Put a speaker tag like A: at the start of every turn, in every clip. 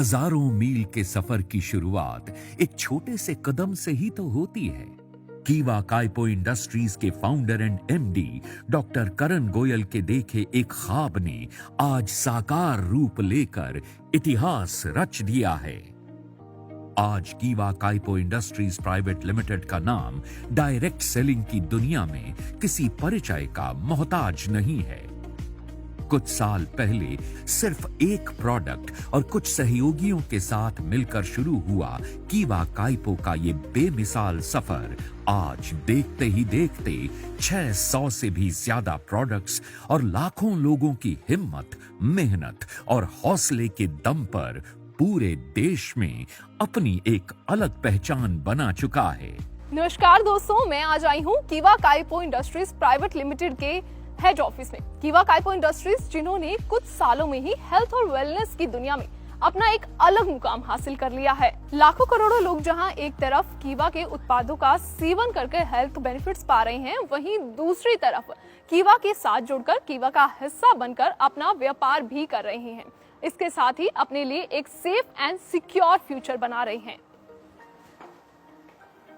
A: हजारों मील के सफर की शुरुआत एक छोटे से कदम से ही तो होती है। कीवा काइपो इंडस्ट्रीज के फाउंडर एंड एमडी डॉक्टर करण गोयल के देखे एक ख्वाब ने आज साकार रूप लेकर इतिहास रच दिया है। आज कीवा काइपो इंडस्ट्रीज प्राइवेट लिमिटेड का नाम डायरेक्ट सेलिंग की दुनिया में किसी परिचय का मोहताज नहीं है। कुछ साल पहले सिर्फ एक प्रोडक्ट और कुछ सहयोगियों के साथ मिलकर शुरू हुआ कीवा काइपो का ये बेमिसाल सफर आज देखते ही देखते 600 से भी ज्यादा प्रोडक्ट्स और लाखों लोगों की हिम्मत, मेहनत और हौसले के दम पर पूरे देश में अपनी एक अलग पहचान बना चुका है।
B: नमस्कार दोस्तों, मैं आज आई हूँ कीवा काइपो इंडस्ट्रीज प्राइवेट लिमिटेड के हेड ऑफिस में। कीवा काइपो इंडस्ट्रीज जिन्होंने कुछ सालों में ही हेल्थ और वेलनेस की दुनिया में अपना एक अलग मुकाम हासिल कर लिया है। लाखों करोड़ों लोग जहां एक तरफ कीवा के उत्पादों का सेवन करके हेल्थ बेनिफिट्स पा रहे हैं, वहीं दूसरी तरफ कीवा के साथ जुड़कर कीवा का हिस्सा बनकर अपना व्यापार भी कर रहे हैं। इसके साथ ही अपने लिए एक सेफ एंड सिक्योर फ्यूचर बना रहे हैं।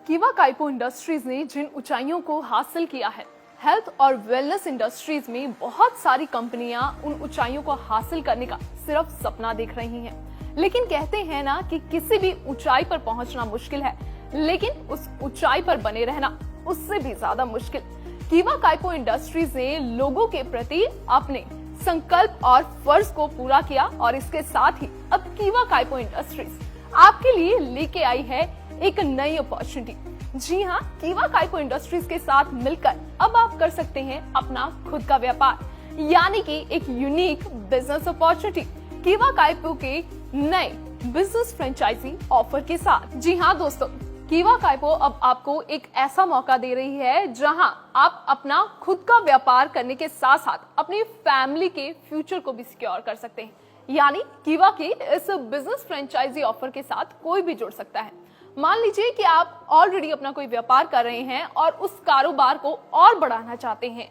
B: कीवा काइपो इंडस्ट्रीज ने जिन ऊंचाइयों को हासिल किया है, हेल्थ और वेलनेस इंडस्ट्रीज में बहुत सारी कंपनियां उन ऊंचाइयों को हासिल करने का सिर्फ सपना देख रही हैं। लेकिन कहते हैं ना कि किसी भी ऊंचाई पर पहुंचना मुश्किल है, लेकिन उस ऊंचाई पर बने रहना उससे भी ज्यादा मुश्किल। कीवा काइपो इंडस्ट्रीज ने लोगों के प्रति अपने संकल्प और फर्ज को पूरा किया और इसके साथ ही अब कीवा काइपो इंडस्ट्रीज आपके लिए लेके आई है एक नई अपॉर्चुनिटी। जी हाँ, कीवा काइपो इंडस्ट्रीज के साथ मिलकर अब आप कर सकते हैं अपना खुद का व्यापार, यानी कि एक यूनिक बिजनेस अपॉर्चुनिटी कीवा काइपो के नए बिजनेस फ्रेंचाइजी ऑफर के साथ। जी हाँ दोस्तों, कीवा काइपो अब आपको एक ऐसा मौका दे रही है जहां आप अपना खुद का व्यापार करने के साथ साथ अपनी फैमिली के फ्यूचर को भी सिक्योर कर सकते हैं। यानी कीवा के इस बिजनेस फ्रेंचाइजी ऑफर के साथ कोई भी जुड़ सकता है। मान लीजिए कि आप ऑलरेडी अपना कोई व्यापार कर रहे हैं और उस कारोबार को और बढ़ाना चाहते हैं,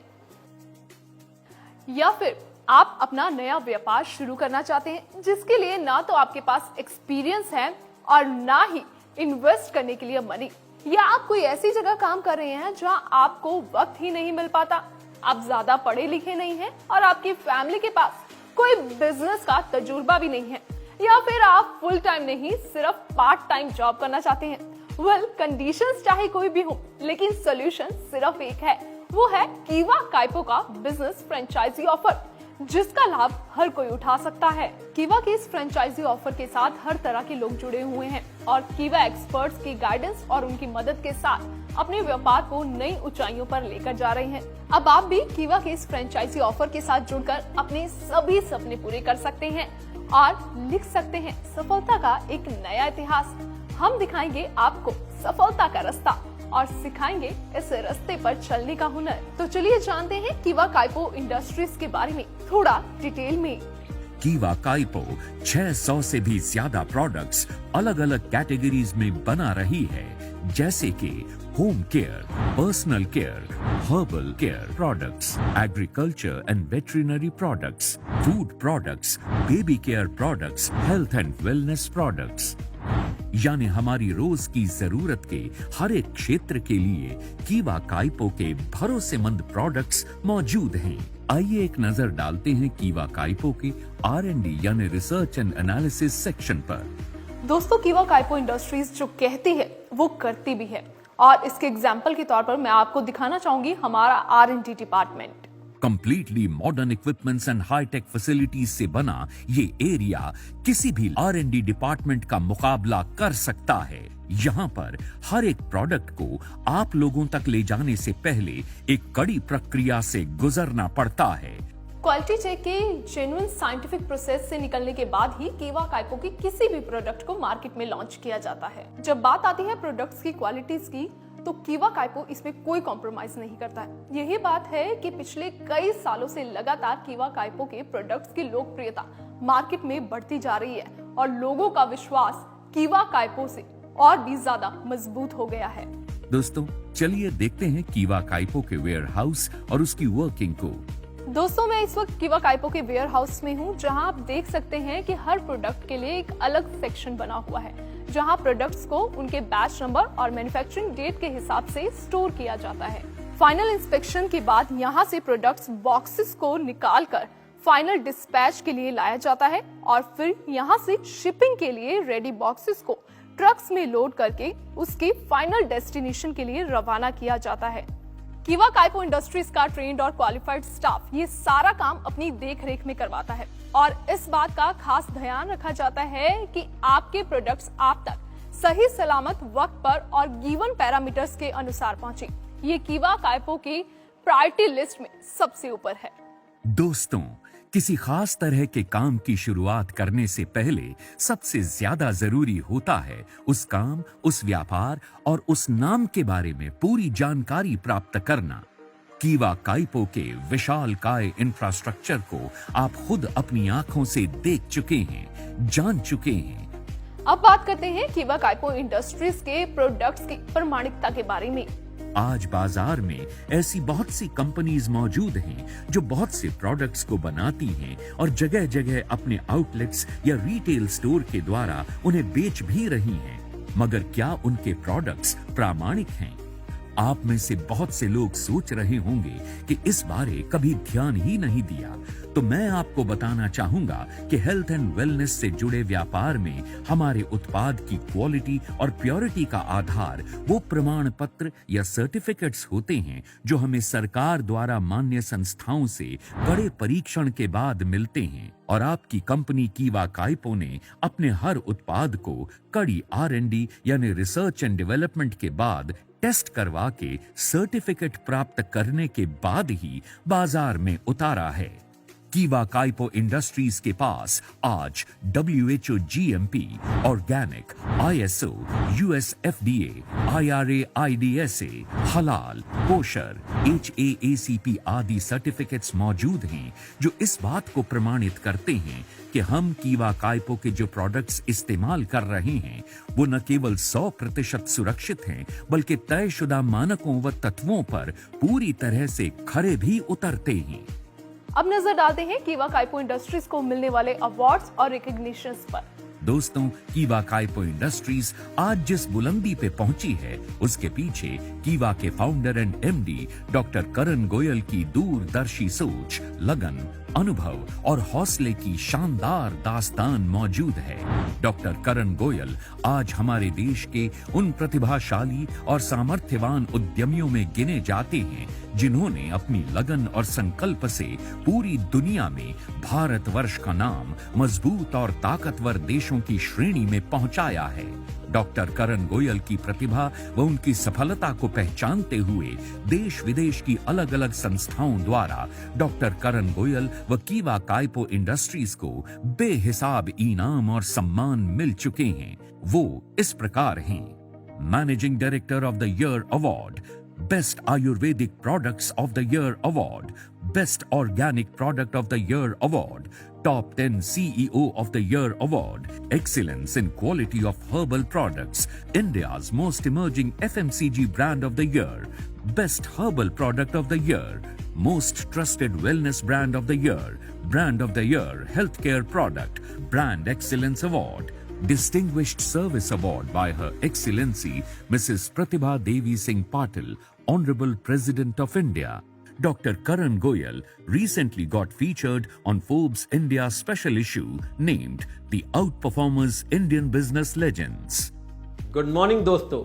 B: या फिर आप अपना नया व्यापार शुरू करना चाहते हैं जिसके लिए ना तो आपके पास एक्सपीरियंस है और ना ही इन्वेस्ट करने के लिए मनी, या आप कोई ऐसी जगह काम कर रहे हैं जहां आपको वक्त ही नहीं मिल पाता, आप ज्यादा पढ़े लिखे नहीं हैं और आपकी फैमिली के पास कोई बिजनेस का तजुर्बा भी नहीं है, या फिर आप फुल टाइम नहीं सिर्फ पार्ट टाइम जॉब करना चाहते हैं। वेल, कंडीशंस चाहे कोई भी हो, लेकिन सोल्यूशन सिर्फ एक है, वो है कीवा काइपो का बिजनेस फ्रेंचाइजी ऑफर, जिसका लाभ हर कोई उठा सकता है। कीवा के इस फ्रेंचाइजी ऑफर के साथ हर तरह के लोग जुड़े हुए हैं और कीवा एक्सपर्ट्स की गाइडेंस और उनकी मदद के साथ अपने व्यापार को नई ऊंचाइयों पर लेकर जा रहे हैं। अब आप भी कीवा के इस फ्रेंचाइजी ऑफर के साथ जुड़कर अपने सभी सपने पूरे कर सकते हैं और लिख सकते हैं सफलता का एक नया इतिहास। हम दिखाएंगे आपको सफलता का रास्ता और सिखाएंगे इस रास्ते पर चलने का हुनर। तो चलिए जानते हैं कीवा काइपो इंडस्ट्रीज के बारे में थोड़ा डिटेल में।
A: कीवा काइपो 600 से भी ज्यादा प्रोडक्ट्स अलग अलग कैटेगरीज में बना रही है, जैसे कि home care, personal care, herbal care products, agriculture and veterinary products, food products, baby care products, health and wellness products. यानी हमारी रोज की जरूरत के हर एक क्षेत्र के लिए कीवा काइपो के भरोसेमंद प्रोडक्ट्स मौजूद हैं। आइए एक नजर डालते हैं कीवा काइपो के R&D यानी रिसर्च एंड एनालिसिस सेक्शन पर।
B: दोस्तों, कीवा काइपो इंडस्ट्रीज जो कहती है वो करती भी है, और इसके एग्जाम्पल के तौर पर मैं आपको दिखाना चाहूंगी हमारा R&D department.
A: Completely modern equipments and high tech facilities से बना ये एरिया किसी भी R&D डिपार्टमेंट का मुकाबला कर सकता है। यहाँ पर हर एक प्रोडक्ट को आप लोगों तक ले जाने से पहले एक कड़ी प्रक्रिया से गुजरना पड़ता है।
B: क्वालिटी चेक के जेन्युइन साइंटिफिक प्रोसेस से निकलने के बाद ही कीवा काइपो की किसी भी प्रोडक्ट को मार्केट में लॉन्च किया जाता है। जब बात आती है प्रोडक्ट्स की क्वालिटीज की, तो कीवा काइपो इसमें कोई कॉम्प्रोमाइज नहीं करता है। यही बात है कि पिछले कई सालों से लगातार कीवा काइपो के प्रोडक्ट्स की लोकप्रियता मार्केट में बढ़ती जा रही है और लोगों का विश्वास कीवा काइपो से और भी ज्यादा मजबूत हो गया है।
A: दोस्तों, चलिए देखते हैं कीवा काइपो के वेयर हाउस और उसकी वर्किंग को।
B: दोस्तों, मैं इस वक्त कीवा काइपो के वेयर हाउस में हूँ, जहाँ आप देख सकते हैं कि हर प्रोडक्ट के लिए एक अलग सेक्शन बना हुआ है, जहाँ प्रोडक्ट्स को उनके बैच नंबर और मैन्युफैक्चरिंग डेट के हिसाब से स्टोर किया जाता है। फाइनल इंस्पेक्शन के बाद यहाँ से प्रोडक्ट्स बॉक्सेस को निकाल कर फाइनल डिस्पैच के लिए लाया जाता है और फिर यहाँ से शिपिंग के लिए रेडी बॉक्सेस को ट्रक्स में लोड करके उसके फाइनल डेस्टिनेशन के लिए रवाना किया जाता है। कीवा काइपो इंडस्ट्रीज का ट्रेन्ड और क्वालिफाइड स्टाफ ये सारा काम अपनी देख रेख में करवाता है और इस बात का खास ध्यान रखा जाता है कि आपके प्रोडक्ट्स आप तक सही सलामत वक्त पर और गिवन पैरामीटर्स के अनुसार पहुंचे। ये कीवा काइपो की प्रायोरिटी लिस्ट में सबसे ऊपर है।
A: दोस्तों, किसी खास तरह के काम की शुरुआत करने से पहले सबसे ज्यादा जरूरी होता है उस काम, उस व्यापार और उस नाम के बारे में पूरी जानकारी प्राप्त करना। कीवा काइपो के विशाल काय इंफ्रास्ट्रक्चर को आप खुद अपनी आंखों से देख चुके हैं, जान चुके हैं।
B: अब बात करते हैं कीवा काइपो इंडस्ट्रीज के प्रोडक्ट्स की प्रमाणिकता के बारे में।
A: आज बाजार में ऐसी बहुत सी कंपनीज मौजूद हैं जो बहुत से प्रोडक्ट्स को बनाती हैं और जगह जगह अपने आउटलेट्स या रिटेल स्टोर के द्वारा उन्हें बेच भी रही हैं। मगर क्या उनके प्रोडक्ट्स प्रामाणिक हैं? आप में से बहुत से लोग सोच रहे होंगे कि इस बारे कभी ध्यान ही नहीं दिया, तो मैं आपको बताना चाहूंगा कि हेल्थ एंड वेलनेस से जुड़े व्यापार में हमारे उत्पाद की क्वालिटी और प्योरिटी का आधार वो प्रमाण पत्र या सर्टिफिकेट्स होते हैं जो हमें सरकार द्वारा मान्य संस्थाओं से कड़े परीक्षण के बाद मिलते हैं। और आपकी कंपनी कीवा काइपो ने अपने हर उत्पाद को कड़ी R&D यानी रिसर्च एंड डेवलपमेंट के बाद टेस्ट करवा के सर्टिफिकेट प्राप्त करने के बाद ही बाजार में उतारा है। कीवा काइपो इंडस्ट्रीज के पास आज WHO GMP, organic, ISO, US FDA, IRA IDSA, हलाल, कोशर, HACCP आदि सर्टिफिकेट्स मौजूद हैं जो इस बात को प्रमाणित करते हैं कि हम कीवा काइपो के जो प्रोडक्ट्स इस्तेमाल कर रहे हैं वो न केवल 100% सुरक्षित हैं बल्कि तयशुदा मानकों व तत्वों पर पूरी तरह से खरे भी उतरते हैं।
B: अब नजर डालते हैं कीवा काइपो इंडस्ट्रीज को मिलने वाले अवार्ड्स और रिकॉग्निशंस पर।
A: दोस्तों, कीवा काइपो इंडस्ट्रीज आज जिस बुलंदी पे पहुंची है उसके पीछे कीवा के फाउंडर एंड MD डॉक्टर करण गोयल की दूरदर्शी सोच, लगन, अनुभव और हौसले की शानदार दास्तान मौजूद है। डॉक्टर करण गोयल आज हमारे देश के उन प्रतिभाशाली और सामर्थ्यवान उद्यमियों में गिने जाते हैं जिन्होंने अपनी लगन और संकल्प से पूरी दुनिया में भारतवर्ष का नाम मजबूत और ताकतवर देशों की श्रेणी में पहुंचाया है। डॉक्टर करण गोयल की प्रतिभा व उनकी सफलता को पहचानते हुए देश विदेश की अलग अलग संस्थाओं द्वारा डॉक्टर करण गोयल व कीवा काइपो इंडस्ट्रीज को बेहिसाब इनाम और सम्मान मिल चुके हैं। वो इस प्रकार हैं: managing director of the year award, best Ayurvedic products of the year award, best organic product of the year award, Top 10 CEO of the Year Award, Excellence in Quality of Herbal Products, India's Most Emerging FMCG Brand of the Year, Best Herbal Product of the Year, Most Trusted Wellness Brand of the Year, Brand of the Year Healthcare Product, Brand Excellence Award, Distinguished Service Award by Her Excellency Mrs. Pratibha Devi Singh Patil, Honorable President of India. Dr. Karan Goyal recently got featured on Forbes India special issue named The Outperformers Indian Business Legends.
C: Good morning दोस्तों,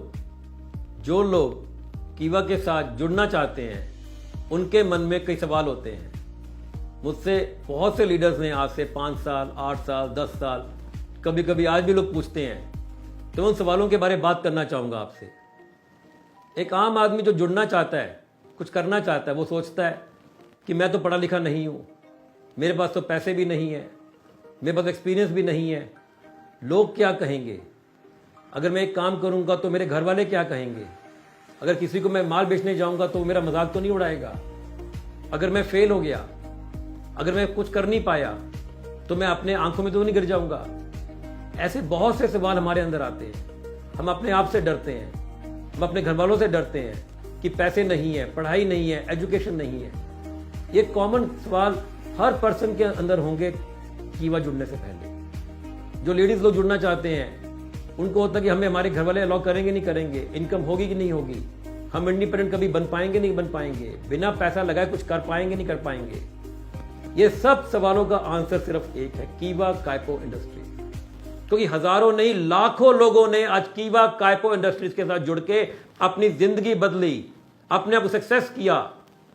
C: जो लोग कीवा के साथ जुड़ना चाहते हैं उनके मन में कई सवाल होते हैं। मुझसे बहुत से लीडर्स ने आज से 5 साल, 8 साल, 10 साल, कभी कभी आज भी लोग पूछते हैं, तो उन सवालों के बारे में बात करना चाहूँगा आपसे। एक आम आदमी जो जुड़ना चाहता है, कुछ करना चाहता है, वो सोचता है कि मैं तो पढ़ा लिखा नहीं हूँ, मेरे पास तो पैसे भी नहीं है, मेरे पास एक्सपीरियंस भी नहीं है, लोग क्या कहेंगे, अगर मैं एक काम करूँगा तो मेरे घर वाले क्या कहेंगे, अगर किसी को मैं माल बेचने जाऊँगा तो मेरा मजाक तो नहीं उड़ाएगा, अगर मैं फेल हो गया, अगर मैं कुछ कर नहीं पाया तो मैं अपने आंखों में तो नहीं गिर जाऊँगा। ऐसे बहुत से सवाल हमारे अंदर आते हैं। हम अपने आप से डरते हैं, हम अपने घर वालों से डरते हैं कि पैसे नहीं है, पढ़ाई नहीं है, एजुकेशन नहीं है। ये कॉमन सवाल हर पर्सन के अंदर होंगे कीवा जुड़ने से पहले। जो लेडीज लोग जुड़ना चाहते हैं उनको होता है कि हमें हमारे घर वाले अलाउ करेंगे नहीं करेंगे, इनकम होगी कि नहीं होगी, हम इंडिपेंडेंट कभी बन पाएंगे नहीं बन पाएंगे, बिना पैसा लगाए कुछ कर पाएंगे नहीं कर पाएंगे। ये सब सवालों का आंसर सिर्फ एक है, कीवा काइपो इंडस्ट्रीज। क्योंकि हजारों नहीं लाखों लोगों ने आज कीवा काइपो इंडस्ट्रीज के साथ जुड़ के अपनी जिंदगी बदली, अपने आप को सक्सेस किया,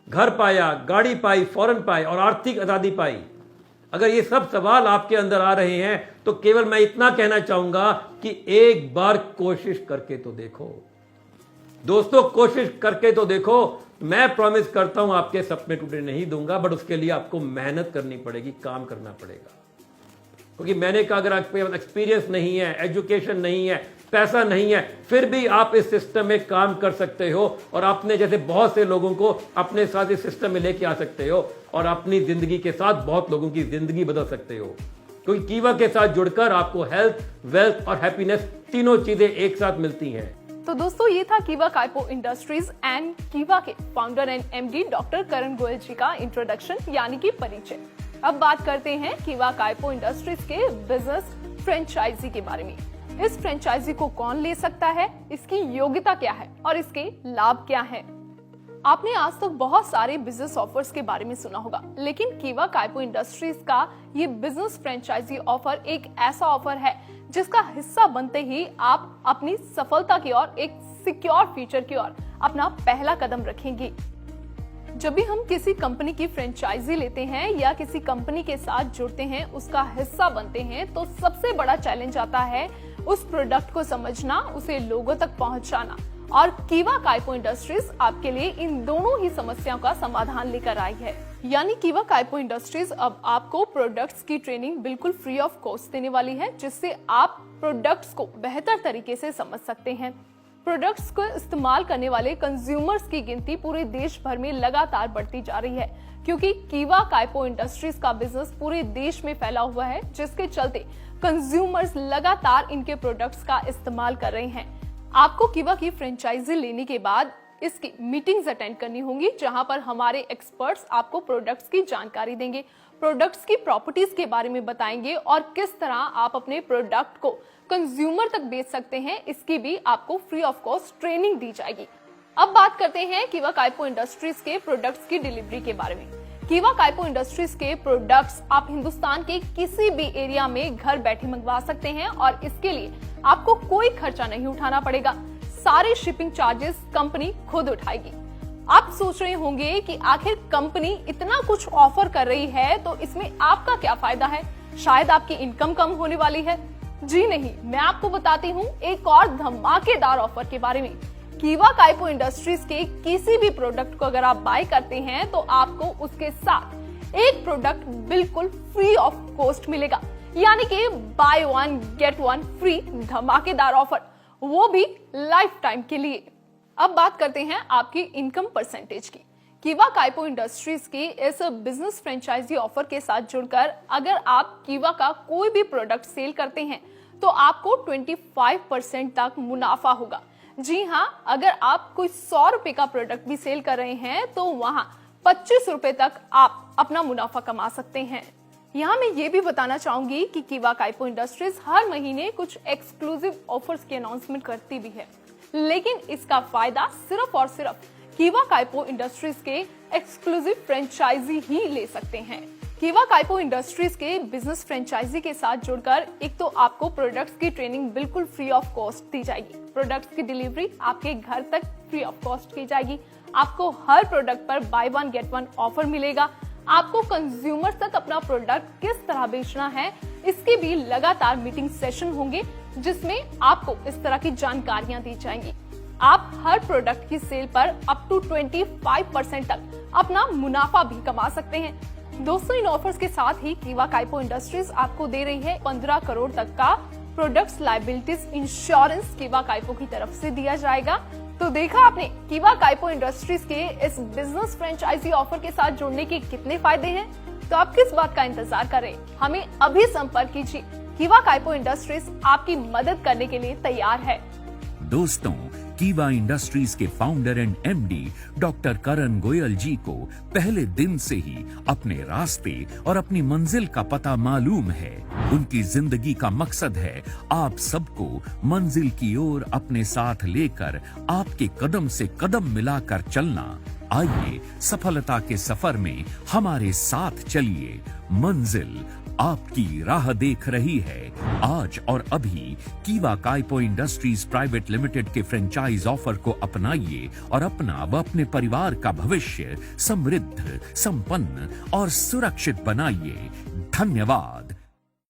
C: घर पाया, गाड़ी पाई, फॉरेन पाई और आर्थिक आजादी पाई। अगर ये सब सवाल आपके अंदर आ रहे हैं तो केवल मैं इतना कहना चाहूंगा कि एक बार कोशिश करके तो देखो दोस्तों, कोशिश करके तो देखो। मैं प्रॉमिस करता हूं आपके सपने टूटने नहीं दूंगा, बट उसके लिए आपको मेहनत करनी पड़ेगी, काम करना पड़ेगा। क्योंकि मैंने कहा अगर आपके पास एक्सपीरियंस नहीं है, एजुकेशन नहीं है, पैसा नहीं है, फिर भी आप इस सिस्टम में काम कर सकते हो और अपने जैसे बहुत से लोगों को अपने साथ इस सिस्टम में लेके आ सकते हो और अपनी जिंदगी के साथ बहुत लोगों की जिंदगी बदल सकते हो। क्योंकि कीवा के साथ जुड़कर आपको हेल्थ, वेल्थ और हैप्पीनेस तीनों चीजें एक साथ मिलती हैं।
B: तो दोस्तों ये था कीवा काइपो इंडस्ट्रीज एंड कीवा के फाउंडर एंड एमडी डॉक्टर करण गोयल जी का इंट्रोडक्शन यानी कि परिचय। अब बात करते हैं कीवा काइपो इंडस्ट्रीज के बिजनेस फ्रेंचाइजी के बारे में। इस फ्रेंचाइजी को कौन ले सकता है, इसकी योग्यता क्या है और इसके लाभ क्या हैं? आपने आज तक बहुत सारे बिजनेस ऑफर्स के बारे में सुना होगा, लेकिन कीवा काइपो इंडस्ट्रीज का ये बिजनेस फ्रेंचाइजी ऑफर एक ऐसा ऑफर है जिसका हिस्सा बनते ही आप अपनी सफलता की ओर, एक सिक्योर फ्यूचर की ओर अपना पहला कदम रखेंगे। जब भी हम किसी कंपनी की फ्रेंचाइजी लेते हैं या किसी कंपनी के साथ जुड़ते हैं, उसका हिस्सा बनते हैं, तो सबसे बड़ा चैलेंज आता है उस प्रोडक्ट को समझना, उसे लोगों तक पहुंचाना। और कीवा काइपो इंडस्ट्रीज आपके लिए इन दोनों ही समस्याओं का समाधान लेकर आई है। यानी कीवा काइपो इंडस्ट्रीज अब आपको प्रोडक्ट्स की ट्रेनिंग बिल्कुल फ्री ऑफ कॉस्ट देने वाली है, जिससे आप प्रोडक्ट्स को बेहतर तरीके से समझ सकते हैं। प्रोडक्ट्स को इस्तेमाल करने वाले कंज्यूमर्स की गिनती पूरे देश भर में लगातार बढ़ती जा रही है, क्योंकि कीवा काइपो इंडस्ट्रीज का बिजनेस पूरे देश में फैला हुआ है, जिसके चलते कंज्यूमर्स लगातार इनके प्रोडक्ट्स का इस्तेमाल कर रहे हैं। आपको कीवा की फ्रेंचाइजी लेने के बाद इसकी मीटिंग्स अटेंड करनी होंगी, जहां पर हमारे एक्सपर्ट्स आपको प्रोडक्ट्स की जानकारी देंगे, प्रोडक्ट्स की प्रॉपर्टीज के बारे में बताएंगे और किस तरह आप अपने प्रोडक्ट को कंज्यूमर तक बेच सकते हैं, इसकी भी आपको फ्री ऑफ कॉस्ट ट्रेनिंग दी जाएगी। अब बात करते हैं कीवा काइपो इंडस्ट्रीज के प्रोडक्ट्स की डिलीवरी के बारे में। कीवा काइपो इंडस्ट्रीज के प्रोडक्ट्स आप हिंदुस्तान के किसी भी एरिया में घर बैठे मंगवा सकते हैं और इसके लिए आपको कोई खर्चा नहीं उठाना पड़ेगा। सारे शिपिंग चार्जेस कंपनी खुद उठाएगी। आप सोच रहे होंगे कि आखिर कंपनी इतना कुछ ऑफर कर रही है तो इसमें आपका क्या फायदा है, शायद आपकी इनकम कम होने वाली है। जी नहीं, मैं आपको बताती हूँ एक और धमाकेदार ऑफर के बारे में। कीवा काइपो इंडस्ट्रीज के किसी भी प्रोडक्ट को अगर आप बाय करते हैं तो आपको उसके साथ एक प्रोडक्ट बिल्कुल फ्री ऑफ कॉस्ट मिलेगा, यानी कि by one get one free धमाकेदार ऑफर, वो भी लाइफ टाइम के लिए। अब बात करते हैं आपकी इनकम परसेंटेज की। कीवा काइपो इंडस्ट्रीज की इस बिजनेस फ्रेंचाइजी ऑफर के साथ जुड़कर अगर आप कीवा का कोई भी प्रोडक्ट सेल करते हैं तो आपको 25% तक मुनाफा होगा। जी हाँ, अगर आप कोई 100 रुपए का प्रोडक्ट भी सेल कर रहे हैं तो वहां 25 रुपए तक आप अपना मुनाफा कमा सकते हैं। यहाँ मैं ये भी बताना चाहूंगी कि कीवा काइपो इंडस्ट्रीज हर महीने कुछ एक्सक्लूसिव ऑफर्स की अनाउंसमेंट करती भी है, लेकिन इसका फायदा सिर्फ और सिर्फ कीवा काइपो इंडस्ट्रीज के एक्सक्लूसिव फ्रेंचाइजी ही ले सकते हैं। कीवा काइपो इंडस्ट्रीज के बिजनेस फ्रेंचाइजी के साथ जुड़कर एक तो आपको प्रोडक्ट्स की ट्रेनिंग बिल्कुल फ्री ऑफ कॉस्ट दी जाएगी, प्रोडक्ट्स की डिलीवरी आपके घर तक फ्री ऑफ कॉस्ट की जाएगी, आपको हर प्रोडक्ट पर by one get one offer मिलेगा, आपको कंज्यूमर तक अपना प्रोडक्ट किस तरह बेचना है इसके भी लगातार मीटिंग सेशन होंगे, जिसमें आपको इस तरह की जानकारियां दी जाएंगी। आप हर प्रोडक्ट की सेल पर अप टू 25% तक अपना मुनाफा भी कमा सकते हैं। दोस्तों, इन ऑफर्स के साथ ही कीवा काइपो इंडस्ट्रीज आपको दे रही है 15 करोड़ तक का प्रोडक्ट्स लायबिलिटीज इंश्योरेंस कीवा काइपो की तरफ से दिया जाएगा। तो देखा आपने कीवा काइपो इंडस्ट्रीज के इस बिजनेस फ्रेंचाइजी ऑफर के साथ जुड़ने के कितने फायदे हैं। तो आप किस बात का इंतजार कर रहे हैं, हमें अभी संपर्क कीजिए। कीवा काइपो इंडस्ट्रीज आपकी मदद करने के लिए तैयार है।
A: दोस्तों, कीवा इंडस्ट्रीज के फाउंडर एंड एमडी डॉक्टर करण गोयल जी को पहले दिन से ही अपने रास्ते और अपनी मंजिल का पता मालूम है। उनकी जिंदगी का मकसद है आप सबको मंजिल की ओर अपने साथ लेकर आपके कदम से कदम मिलाकर चलना। आइए सफलता के सफर में हमारे साथ चलिए। मंजिल आपकी राह देख रही है। आज और अभी कीवा काइपो इंडस्ट्रीज प्राइवेट लिमिटेड के फ्रेंचाइज ऑफर को अपनाइए और अपना व अपने परिवार का भविष्य समृद्ध, संपन्न और सुरक्षित बनाइए। धन्यवाद।